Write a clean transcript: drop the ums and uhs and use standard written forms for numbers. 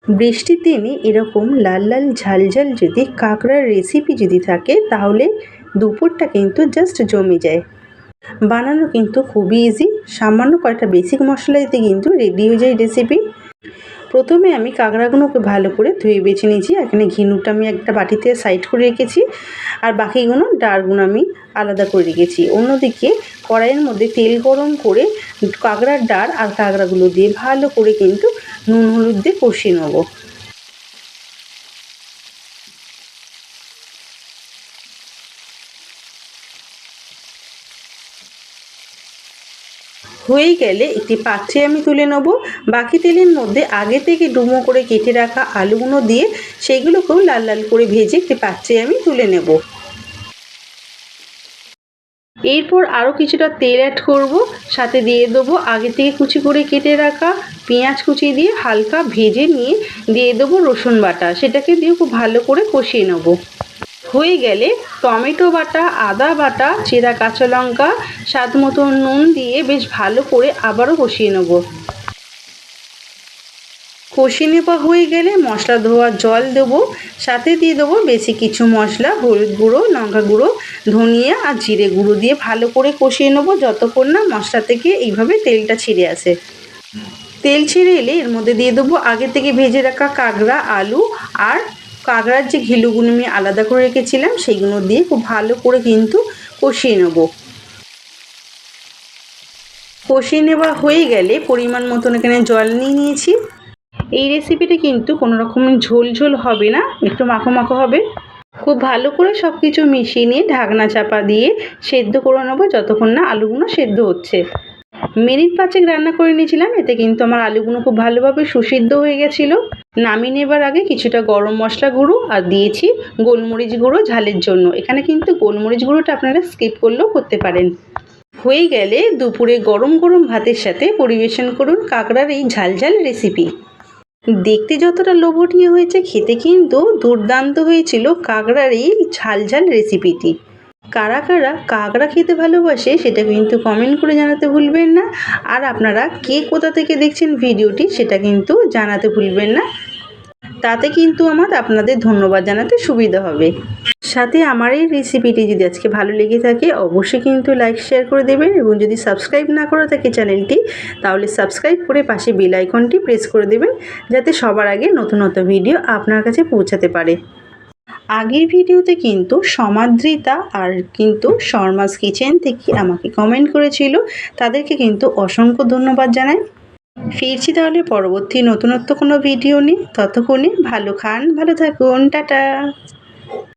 বৃষ্টির দিনে এরকম লাল লাল ঝাল ঝাল যদি কাঁকড়ার রেসিপি যদি থাকে তাহলে দুপুরটা কিন্তু জাস্ট জমে যায়। বানানো কিন্তু খুবই ইজি, সামান্য কয়েকটা বেসিক মশলা দিতে কিন্তু রেডি হয়ে যায় রেসিপি। প্রথমে আমি কাঁকড়াগুলোকে ভালো করে ধুয়ে বেছে নিয়েছি। এখানে ঘিনুটা আমি একটা বাটিতে সাইড করে রেখেছি, আর বাকিগুলো ডাঁড়গুলো আমি আলাদা করে রেখেছি। অন্যদিকে কড়াইয়ের মধ্যে তেল গরম করে কাঁকড়ার ডাঁড় আর কাঁকড়াগুলো দিয়ে ভালো করে কিন্তু নুন হলুদ দিয়ে কষিয়ে নেবো। হয়ে গেলে একটি পাত্রে আমি তুলে নেব। বাকি তেলের মধ্যে আগে থেকে ডুমো করে কেটে রাখা আলুগুলো দিয়ে সেইগুলোকেও লাল লাল করে ভেজে একটি পাত্রে আমি তুলে নেব। এরপর আরও কিছুটা তেল অ্যাড করব, সাথে দিয়ে দেবো আগে থেকে কুচি করে কেটে রাখা পেঁয়াজ কুচি দিয়ে হালকা ভেজে নিয়ে দিয়ে দেবো রসুন বাটা, সেটাকে দিয়ে খুব ভালো করে কষিয়ে নেব। হয়ে গেলে টমেটো বাটা, আদা বাটা, চেরা কাঁচা লঙ্কা, স্বাদ মতো নুন দিয়ে বেশ ভালো করে আবারও কষিয়ে নেব। কষিয়ে নেওয়া হয়ে গেলে মশলা ধোয়া জল দেবো, সাথে দিয়ে দেবো বেশি কিছু মশলা, হলুদ গুঁড়ো, লঙ্কা গুঁড়ো, ধনিয়া আর জিরে গুঁড়ো দিয়ে ভালো করে কষিয়ে নেবো যতক্ষণ না মশলা থেকে এইভাবে তেলটা ছিঁড়ে আসে। তেল ছেড়ে এলে এর মধ্যে দিয়ে দেবো আগে থেকে ভেজে রাখা কাঁকড়া, আলু আর কাঁকড়ার যে ঘিলুগুলো আমি আলাদা করে রেখেছিলাম সেইগুলো দিয়ে খুব ভালো করে কিন্তু কষিয়ে নেব। কষিয়ে নেওয়া হয়ে গেলে পরিমাণ মতন এখানে জল নিয়ে নিয়েছি। এই রেসিপিটা কিন্তু কোনো রকম ঝোল ঝোল হবে না, একটু মাখো মাখো হবে। খুব ভালো করে সব কিছু মিশিয়ে নিয়ে ঢাকনা চাপা দিয়ে সেদ্ধ করে নেবো যতক্ষণ না আলুগুলো সেদ্ধ হচ্ছে। মিনিট 5 রান্না করে নিয়েছিলাম, এতে কিন্তু আমার আলুগুলো খুব ভালোভাবে সুসিদ্ধ হয়ে গেছিলো। নামিয়ে নেবার আগে কিছুটা গরম মশলা গুঁড়ো আর দিয়েছি গোলমরিচ গুঁড়ো ঝালের জন্য। এখানে কিন্তু গোলমরিচ গুঁড়োটা আপনারা স্কিপ করলেও করতে পারেন। হয়ে গেলে দুপুরে গরম গরম ভাতের সাথে পরিবেশন করুন কাঁকড়ার এই ঝাল ঝাল রেসিপি। দেখতে যতটা লোভনীয় হয়েছে, খেতে কিন্তু দুর্দান্ত হয়েছিল কাঁকড়ার এই ঝাল ঝাল রেসিপিটি। কারা কারা কাঁকড়া খেতে ভালোবাসে সেটা কিন্তু কমেন্ট করে জানাতে ভুলবেন না। আর আপনারা কে কোথা থেকে দেখছেন ভিডিওটি সেটা কিন্তু জানাতে ভুলবেন না, তাতে কিন্তু আমার আপনাদের ধন্যবাদ জানাতে সুবিধা হবে। সাথে আমার এই রেসিপিটি যদি আজকে ভালো লেগে থাকে অবশ্যই কিন্তু লাইক শেয়ার করে দেবেন, এবং যদি সাবস্ক্রাইব না করা থাকে চ্যানেলটি তাহলে সাবস্ক্রাইব করে পাশে বেল আইকনটি প্রেস করে দেবেন, যাতে সবার আগে নতুন নতুন ভিডিও আপনার কাছে পৌঁছাতে পারে। আগের ভিডিওতে কিন্তু সমাদৃতা আর কিন্তু শর্মাস কিচেন থেকে আমাকে কমেন্ট করেছিল, তাদেরকে কিন্তু অসংখ্য ধন্যবাদ জানাই। ফিরছি তাহলে পরবর্তী নতুনত্ব কোনো ভিডিও নিয়ে, ততক্ষণে ভালো খান, ভালো থাকুন, টাটা।